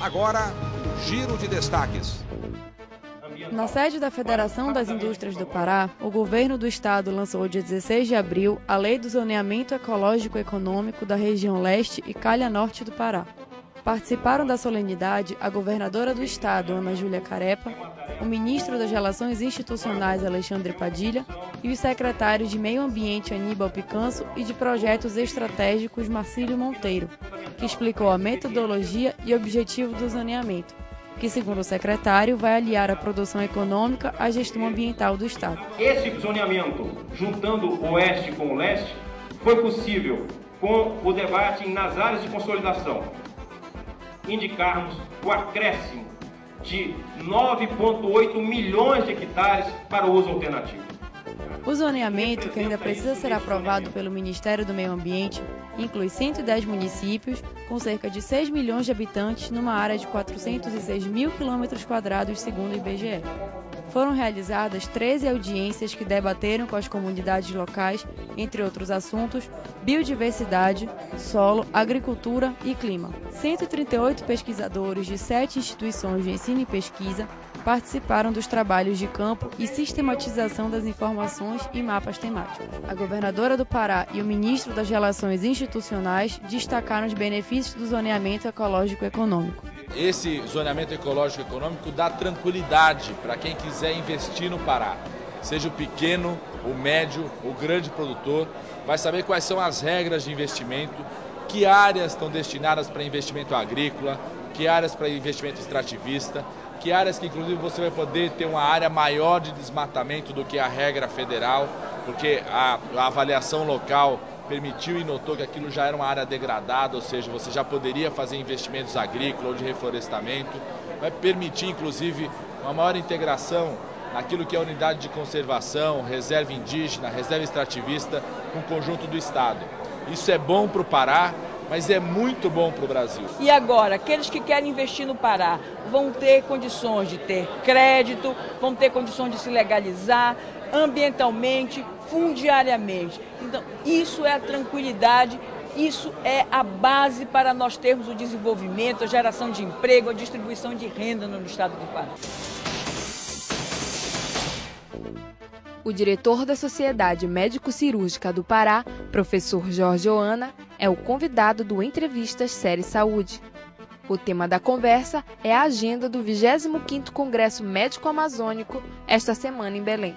Agora, o Giro de Destaques. Na sede da Federação das Indústrias do Pará, o governo do estado lançou dia 16 de abril a Lei do Zoneamento Ecológico Econômico da região leste e calha norte do Pará. Participaram da solenidade a governadora do estado, Ana Júlia Carepa, o ministro das Relações Institucionais, Alexandre Padilha, e os secretários de Meio Ambiente, Aníbal Picanço, e de Projetos Estratégicos, Marcílio Monteiro, que explicou a metodologia e objetivo do zoneamento, que, segundo o secretário, vai aliar a produção econômica à gestão ambiental do estado. Esse zoneamento, juntando o oeste com o leste, foi possível com o debate nas áreas de consolidação indicarmos o acréscimo de 9,8 milhões de hectares para o uso alternativo. O zoneamento, que ainda precisa ser aprovado pelo Ministério do Meio Ambiente, inclui 110 municípios com cerca de 6 milhões de habitantes numa área de 406 mil km², segundo o IBGE. Foram realizadas 13 audiências que debateram com as comunidades locais, entre outros assuntos, biodiversidade, solo, agricultura e clima. 138 pesquisadores de 7 instituições de ensino e pesquisa participaram dos trabalhos de campo e sistematização das informações e mapas temáticos. A governadora do Pará e o ministro das Relações Institucionais destacaram os benefícios do zoneamento ecológico econômico. Esse zoneamento ecológico econômico dá tranquilidade para quem quiser investir no Pará, seja o pequeno, o médio, o grande produtor, vai saber quais são as regras de investimento, que áreas estão destinadas para investimento agrícola, que áreas para investimento extrativista, que áreas que inclusive você vai poder ter uma área maior de desmatamento do que a regra federal, porque a avaliação local permitiu e notou que aquilo já era uma área degradada, ou seja, você já poderia fazer investimentos agrícolas ou de reflorestamento, vai permitir inclusive uma maior integração naquilo que é a unidade de conservação, reserva indígena, reserva extrativista com o conjunto do estado. Isso é bom para o Pará, mas é muito bom para o Brasil. E agora, aqueles que querem investir no Pará vão ter condições de ter crédito, vão ter condições de se legalizar ambientalmente, fundiariamente. Então, isso é a tranquilidade, isso é a base para nós termos o desenvolvimento, a geração de emprego, a distribuição de renda no estado do Pará. O diretor da Sociedade Médico-Cirúrgica do Pará, professor Jorge Oana, é o convidado do Entrevistas Série Saúde. O tema da conversa é a agenda do 25º Congresso Médico Amazônico, esta semana em Belém.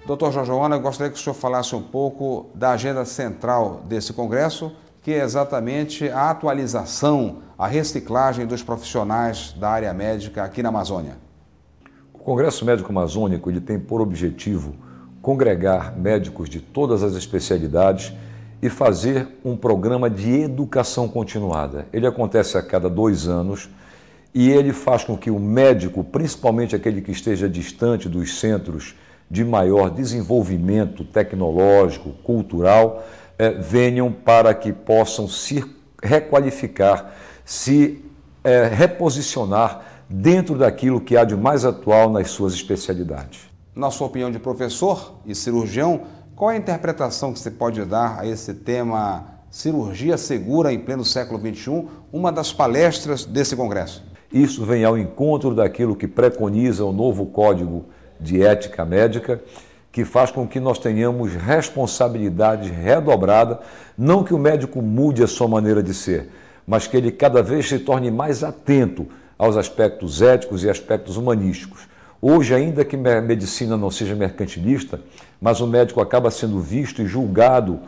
Dr. Jorge Oana, eu gostaria que o senhor falasse um pouco da agenda central desse congresso, que é exatamente a atualização, a reciclagem dos profissionais da área médica aqui na Amazônia. O Congresso Médico Amazônico ele tem por objetivo congregar médicos de todas as especialidades e fazer um programa de educação continuada. Ele acontece a cada 2 anos e ele faz com que o médico, principalmente aquele que esteja distante dos centros de maior desenvolvimento tecnológico, cultural, venham para que possam se requalificar, se reposicionar dentro daquilo que há de mais atual nas suas especialidades. Na sua opinião de professor e cirurgião, qual é a interpretação que você pode dar a esse tema cirurgia segura em pleno século XXI, uma das palestras desse congresso? Isso vem ao encontro daquilo que preconiza o novo Código de Ética Médica, que faz com que nós tenhamos responsabilidade redobrada, não que o médico mude a sua maneira de ser, mas que ele cada vez se torne mais atento aos aspectos éticos e aspectos humanísticos. Hoje, ainda que a medicina não seja mercantilista, mas o médico acaba sendo visto e julgado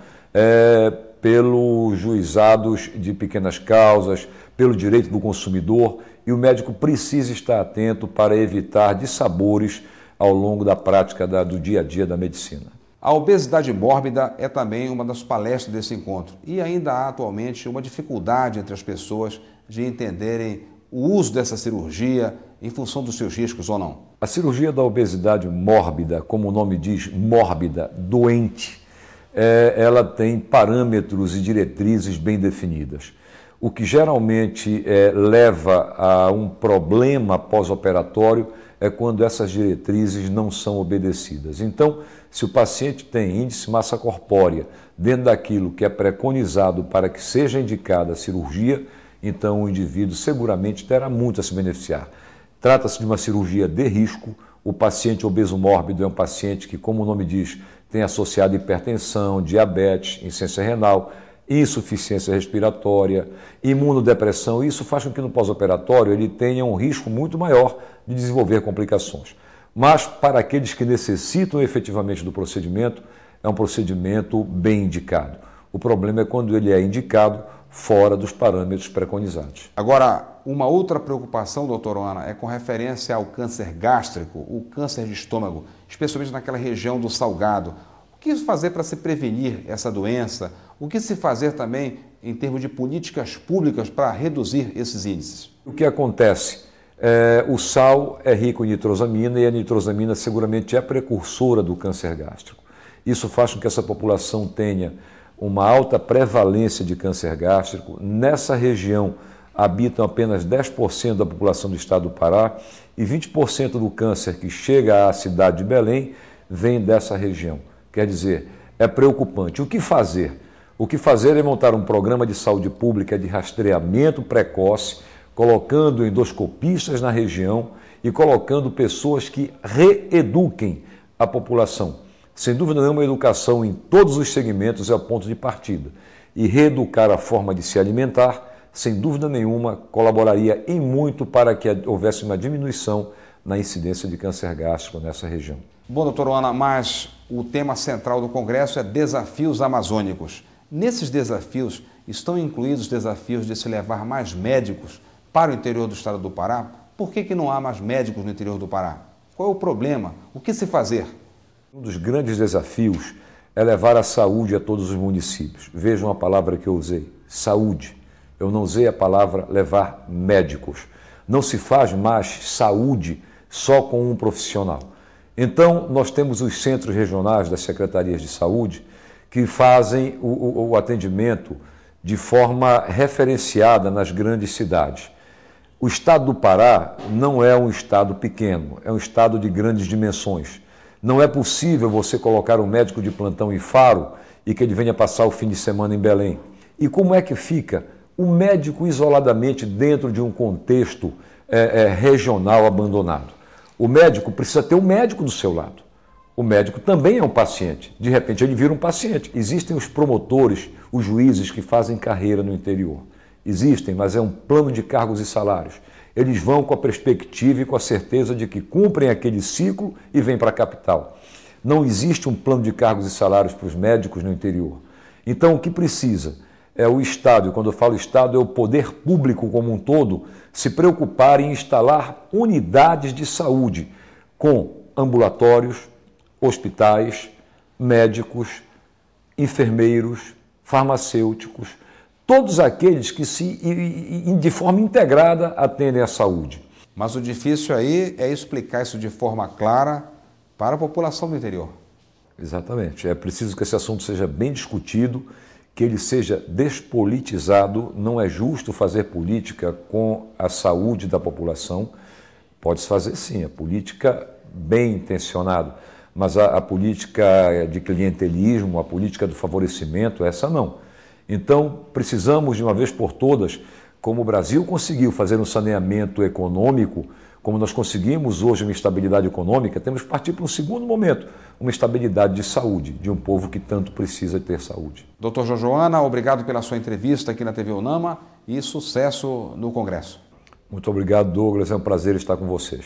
pelos juizados de pequenas causas, pelo direito do consumidor, e o médico precisa estar atento para evitar dissabores ao longo da prática do dia a dia da medicina. A obesidade mórbida é também uma das palestras desse encontro e ainda há atualmente uma dificuldade entre as pessoas de entenderem o uso dessa cirurgia em função dos seus riscos ou não. A cirurgia da obesidade mórbida, como o nome diz, mórbida, doente, ela tem parâmetros e diretrizes bem definidas. O que geralmente leva a um problema pós-operatório é quando essas diretrizes não são obedecidas. Então, se o paciente tem índice massa corpórea dentro daquilo que é preconizado para que seja indicada a cirurgia, então o indivíduo seguramente terá muito a se beneficiar. Trata-se de uma cirurgia de risco. O paciente obeso mórbido é um paciente que, como o nome diz, tem associado hipertensão, diabetes, insuficiência renal, insuficiência respiratória, imunodepressão. Isso faz com que no pós-operatório ele tenha um risco muito maior de desenvolver complicações. Mas para aqueles que necessitam efetivamente do procedimento, é um procedimento bem indicado. O problema é quando ele é indicado fora dos parâmetros preconizados. Agora, uma outra preocupação, doutora Ana, é com referência ao câncer gástrico, o câncer de estômago, especialmente naquela região do salgado. O que fazer para se prevenir essa doença? O que se fazer também em termos de políticas públicas para reduzir esses índices? O que acontece? O sal é rico em nitrosamina e a nitrosamina seguramente é precursora do câncer gástrico. Isso faz com que essa população tenha uma alta prevalência de câncer gástrico. Nessa região habitam apenas 10% da população do estado do Pará e 20% do câncer que chega à cidade de Belém vem dessa região. Quer dizer, é preocupante. O que fazer? O que fazer é montar um programa de saúde pública de rastreamento precoce, colocando endoscopistas na região e colocando pessoas que reeduquem a população. Sem dúvida nenhuma, a educação em todos os segmentos é o ponto de partida. E reeducar a forma de se alimentar, sem dúvida nenhuma, colaboraria em muito para que houvesse uma diminuição na incidência de câncer gástrico nessa região. Bom, doutora Ana, mas o tema central do Congresso é desafios amazônicos. Nesses desafios, estão incluídos desafios de se levar mais médicos para o interior do estado do Pará? Por que não há mais médicos no interior do Pará? Qual é o problema? O que se fazer? Um dos grandes desafios é levar a saúde a todos os municípios. Vejam a palavra que eu usei, saúde. Eu não usei a palavra levar médicos. Não se faz mais saúde só com um profissional. Então, nós temos os centros regionais das secretarias de saúde que fazem o atendimento de forma referenciada nas grandes cidades. O estado do Pará não é um estado pequeno, é um estado de grandes dimensões. Não é possível você colocar um médico de plantão em Faro e que ele venha passar o fim de semana em Belém. E como é que fica o médico isoladamente dentro de um contexto regional abandonado? O médico precisa ter um médico do seu lado. O médico também é um paciente. De repente ele vira um paciente. Existem os promotores, os juízes que fazem carreira no interior. Existem, mas é um plano de cargos e salários. Eles vão com a perspectiva e com a certeza de que cumprem aquele ciclo e vêm para a capital. Não existe um plano de cargos e salários para os médicos no interior. Então, o que precisa é o Estado, e quando eu falo Estado, é o poder público como um todo, se preocupar em instalar unidades de saúde com ambulatórios, hospitais, médicos, enfermeiros, farmacêuticos, todos aqueles que de forma integrada atendem à saúde. Mas o difícil aí é explicar isso de forma clara para a população do interior. Exatamente. É preciso que esse assunto seja bem discutido, que ele seja despolitizado. Não é justo fazer política com a saúde da população. Pode-se fazer sim, a política bem intencionada, mas a política de clientelismo, a política do favorecimento, essa não. Então, precisamos, de uma vez por todas, como o Brasil conseguiu fazer um saneamento econômico, como nós conseguimos hoje uma estabilidade econômica, temos que partir para um segundo momento, uma estabilidade de saúde, de um povo que tanto precisa ter saúde. Doutor Jojoana, obrigado pela sua entrevista aqui na TV UNAMA e sucesso no Congresso. Muito obrigado, Douglas, é um prazer estar com vocês.